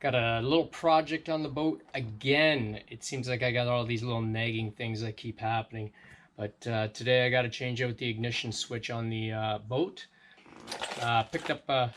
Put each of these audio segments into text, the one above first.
Got a little project on the boat again. It seems like I got all these little nagging things that keep happening. But today I got to change out the ignition switch on the boat. Picked up a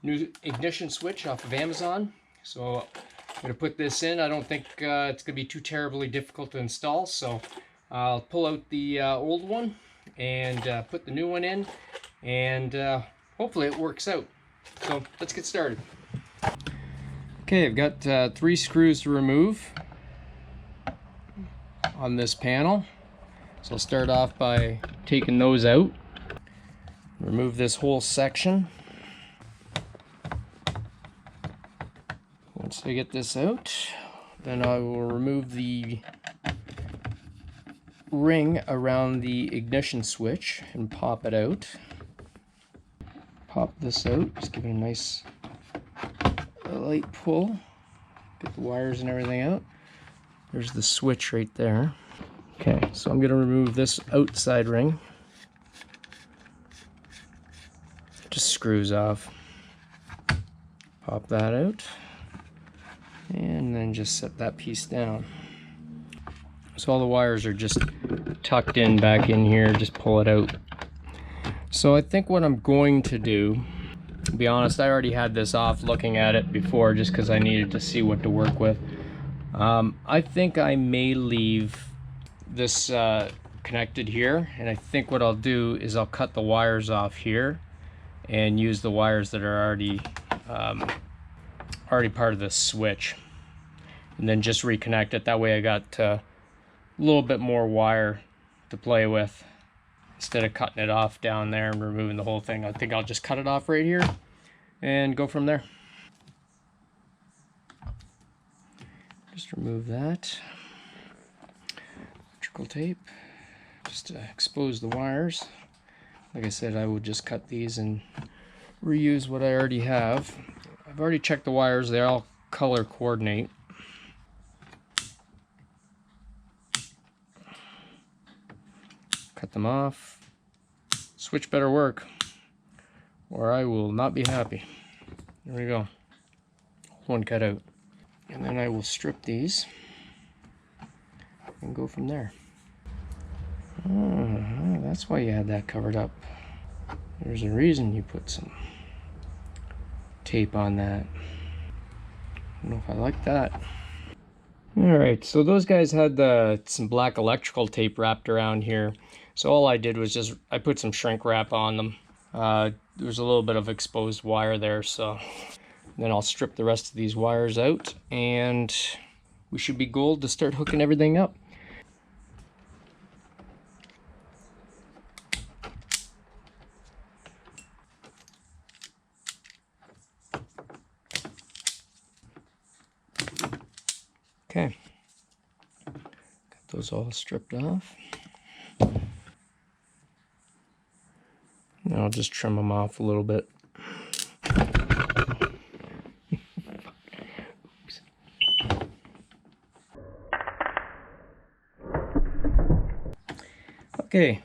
new ignition switch off of Amazon. So I'm going to put this in. I don't think it's going to be too terribly difficult to install. So I'll pull out the old one and put the new one in. And hopefully it works out. So let's get started. Okay, I've got 3 screws to remove on this panel. So I'll start off by taking those out. Remove this whole section. Once I get this out, then I will remove the ring around the ignition switch and pop it out. Pop this out, just give it a nice light pull. Get the wires and everything out. There's the switch right there. Okay, so I'm going to remove this outside ring. Just screws off. Pop that out. And then just set that piece down. So all the wires are just tucked in back in here. Just pull it out. So I think what I'm going to do, to be honest, I already had this off looking at it before just because I needed to see what to work with. I think I may leave this connected here, and I think what I'll do is I'll cut the wires off here and use the wires that are already part of the switch, and then just reconnect it. That way I got a little bit more wire to play with instead of cutting it off down there and removing the whole thing. I think I'll just cut it off right here and go from there. Just remove that electrical tape just to expose the wires. Like I said, I would just cut these and reuse what I already have. I've already checked the wires, they all color coordinate. Cut them off. Switch better work, or I will not be happy. There we go. One cut out. And then I will strip these and go from there. Oh, that's why you had that covered up. There's a reason you put some tape on that. I don't know if I like that. Alright, so those guys had some black electrical tape wrapped around here. So all I did was I put some shrink wrap on them. There was a little bit of exposed wire there, so then I'll strip the rest of these wires out and we should be gold to start hooking everything up. Okay, got those all stripped off. Now I'll just trim them off a little bit. Oops. Okay,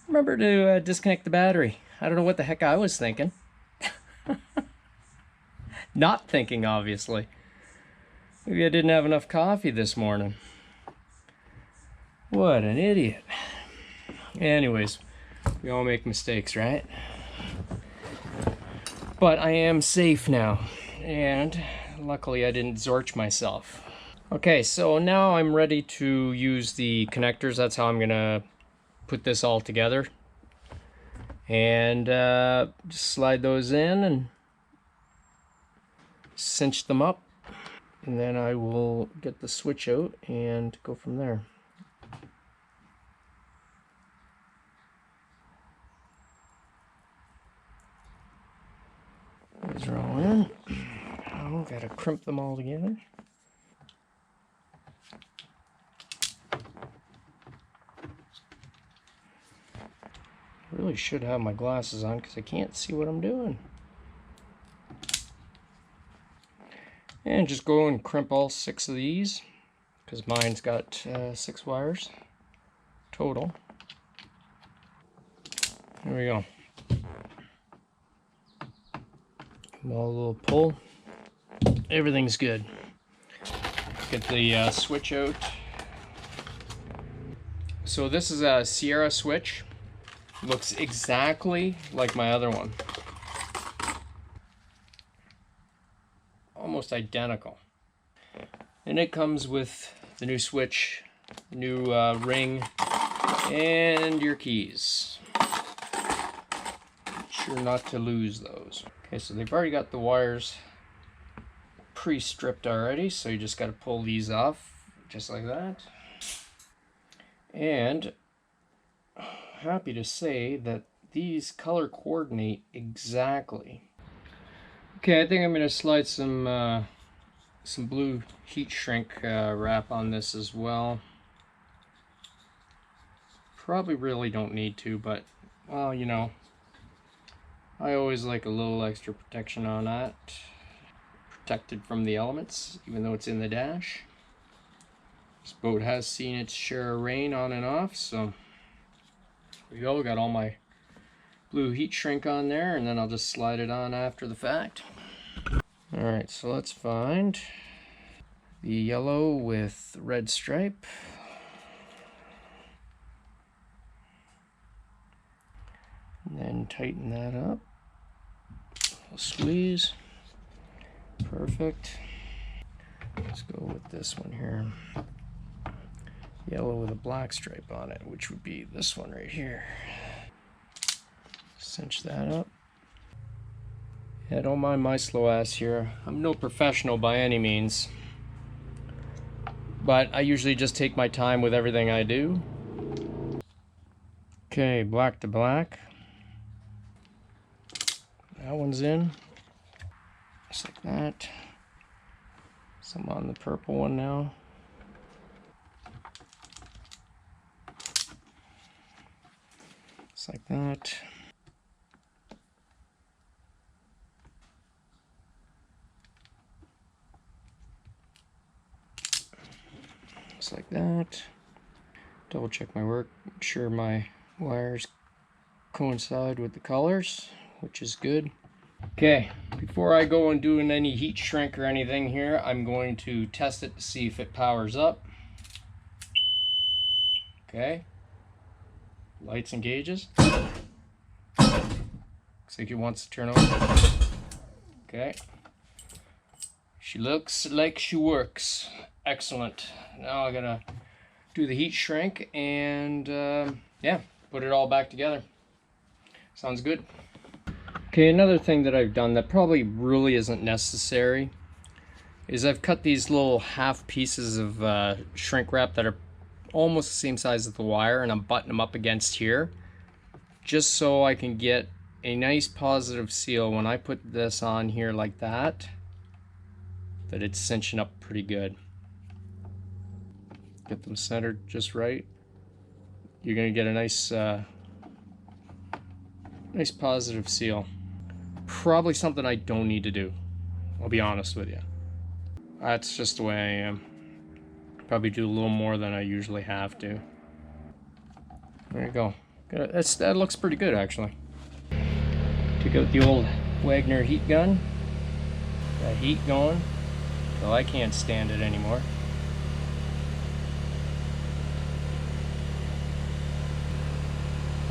remember to disconnect the battery. I don't know what the heck I was thinking. Not thinking, obviously. Maybe I didn't have enough coffee this morning. What an idiot. Anyways, we all make mistakes, right? But I am safe now, and luckily I didn't zorch myself. Okay, so now I'm ready to use the connectors. That's how I'm gonna put this all together. And just slide those in and cinch them up. And then I will get the switch out and go from there. These are all in. Now gotta crimp them all together. I really should have my glasses on because I can't see what I'm doing. And just go and crimp all 6 of these because mine's got 6 wires total. There we go. Small little pull. Everything's good. Get the switch out. So this is a Sierra switch. Looks exactly like my other one. Almost identical. And it comes with the new switch, new ring, and your keys. Sure not to lose those. Okay, so they've already got the wires pre-stripped already, so you just got to pull these off just like that. And happy to say that these color coordinate exactly. Okay, I think I'm going to slide some blue heat shrink wrap on this as well. Probably really don't need to, but well, you know, I always like a little extra protection on that. Protected from the elements, even though it's in the dash. This boat has seen its share of rain on and off, so there we go. Got all my blue heat shrink on there, and then I'll just slide it on after the fact. Alright, so let's find the yellow with red stripe. And then tighten that up. I'll squeeze. Perfect. Let's go with this one here. Yellow with a black stripe on it, which would be this one right here. Cinch that up. Yeah, don't mind my slow ass here. I'm no professional by any means, but I usually just take my time with everything I do. Okay, black to black. That one's in. Just like that. Some on the purple one now. Just like that. Just like that. Double check my work, make sure my wires coincide with the colors, which is good. Okay, before I go and doing any heat shrink or anything here, I'm going to test it to see if it powers up. Okay, lights and gauges. Looks like it wants to turn on. Okay, she looks like she works. Excellent. Now I gotta do the heat shrink and yeah, put it all back together. Sounds good. Okay, another thing that I've done that probably really isn't necessary is I've cut these little half pieces of shrink wrap that are almost the same size as the wire, and I'm buttoning them up against here just so I can get a nice positive seal when I put this on here like that, that it's cinching up pretty good. Get them centered just right. You're gonna get a nice nice positive seal. Probably something I don't need to do, I'll be honest with you. That's just the way I am. Probably do a little more than I usually have to. There you go. That looks pretty good actually. Took out the old Wagner heat gun. Got heat going. Well, I can't stand it anymore.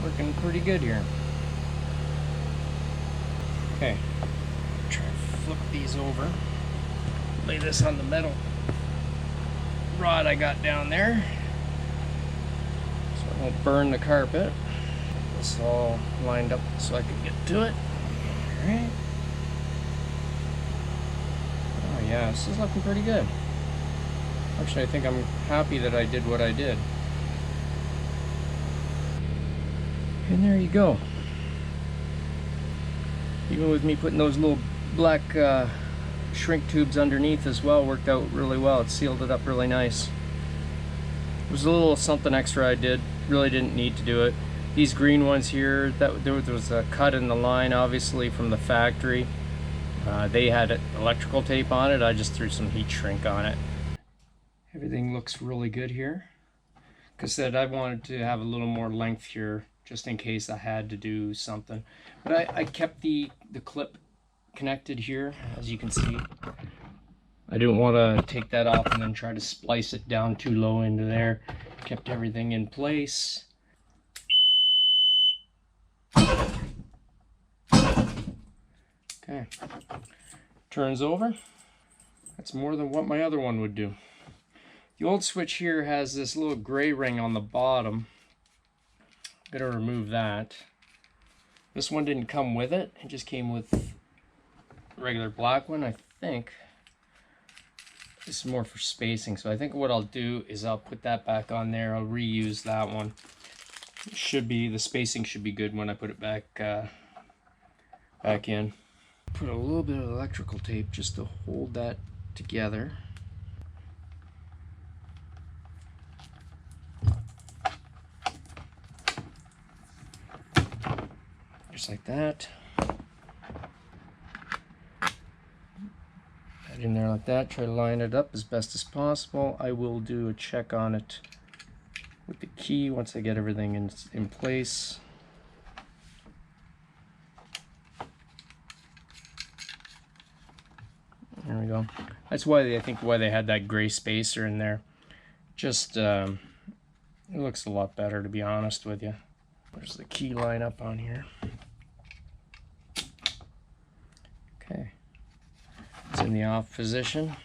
Working pretty good here. Okay, try and flip these over. Lay this on the metal rod I got down there so it won't burn the carpet. Get this all lined up so I can get to it. Alright. Oh yeah, this is looking pretty good. Actually, I think I'm happy that I did what I did. And there you go. Even with me putting those little black shrink tubes underneath as well, worked out really well. It sealed it up really nice. It was a little something extra I did. Really didn't need to do it. These green ones here, there was a cut in the line obviously from the factory. They had electrical tape on it. I just threw some heat shrink on it. Everything looks really good here. Like I said, I wanted to have a little more length here just in case I had to do something. But I kept the clip connected here, as you can see. I didn't want to take that off and then try to splice it down too low into there. Kept everything in place. Okay, turns over. That's more than what my other one would do. The old switch here has this little gray ring on the bottom. I'm gonna remove that. This one didn't come with it. It just came with a regular black one, I think. This is more for spacing, so I think what I'll do is I'll put that back on there. I'll reuse that one. It should be, the spacing should be good when I put it back in. Put a little bit of electrical tape just to hold that together. Just like that. In there like that, try to line it up as best as possible. I will do a check on it with the key once I get everything in place. There we go. That's why I think why they had that gray spacer in there. Just it looks a lot better, to be honest with you. There's the key line up on here. Okay. It's in the off position.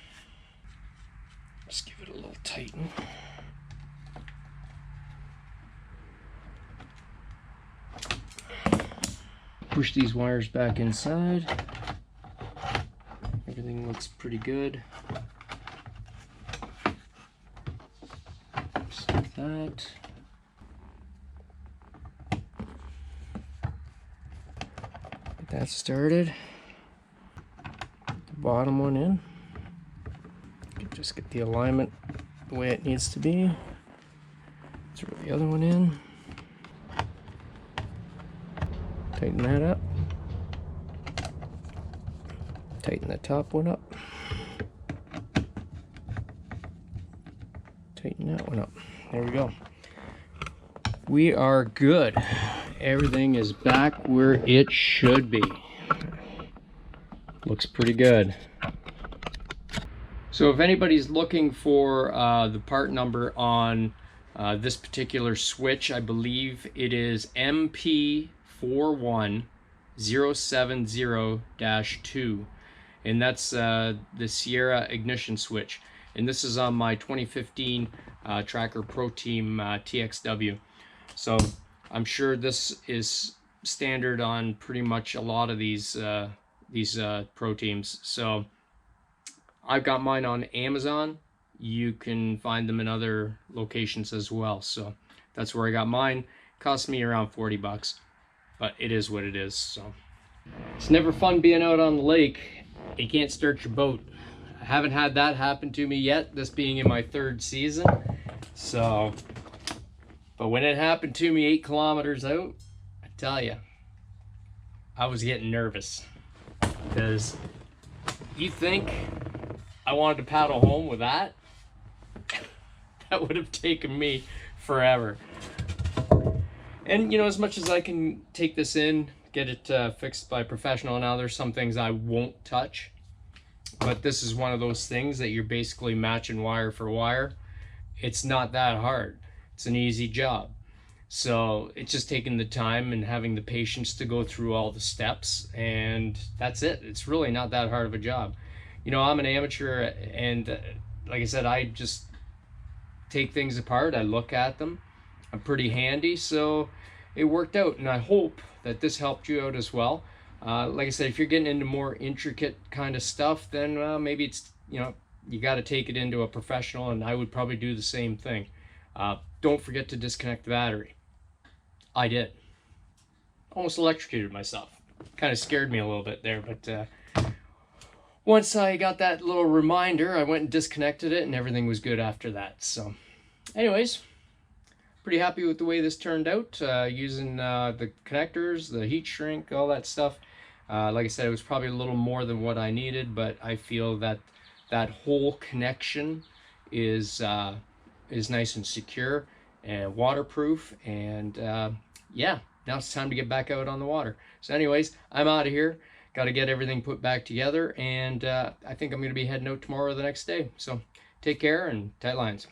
Just give it a little tighten. Push these wires back inside. Everything looks pretty good. Just like that. Get that started. Bottom one in. Just get the alignment the way it needs to be. Throw the other one in. Tighten that up. Tighten the top one up. Tighten that one up. There we go. We are good. Everything is back where it should be. Looks pretty good. So if anybody's looking for the part number on this particular switch, I believe it is MP41070-2, and that's the Sierra ignition switch. And this is on my 2015 Tracker Pro Team TXW. So I'm sure this is standard on pretty much a lot of these pro teams. So I've got mine on Amazon. You can find them in other locations as well. So that's where I got mine. Cost me around 40 bucks, but it is what it is. So it's never fun being out on the lake. You can't start your boat. I haven't had that happen to me yet, this being in my 3rd season. So, but when it happened to me 8 kilometers out, I tell you, I was getting nervous. Because you think I wanted to paddle home with that? That would have taken me forever. And you know, as much as I can take this in, get it fixed by a professional, now there's some things I won't touch. But this is one of those things that you're basically matching wire for wire. It's not that hard. It's an easy job. So it's just taking the time and having the patience to go through all the steps, and that's it. It's really not that hard of a job. You know, I'm an amateur, and like I said, I just take things apart. I look at them. I'm pretty handy, so it worked out, and I hope that this helped you out as well. Like I said, if you're getting into more intricate kind of stuff, then maybe it's, you know, you got to take it into a professional, and I would probably do the same thing. Don't forget to disconnect the battery. I did. Almost electrocuted myself. Kind of scared me a little bit there, but once I got that little reminder, I went and disconnected it, and everything was good after that. So anyways, pretty happy with the way this turned out, using the connectors, the heat shrink, all that stuff. Like I said, it was probably a little more than what I needed, but I feel that that whole connection is nice and secure and waterproof, and yeah, now it's time to get back out on the water. So anyways, I'm out of here. got to get everything put back together, and I think I'm going to be heading out tomorrow or the next day. So take care and tight lines.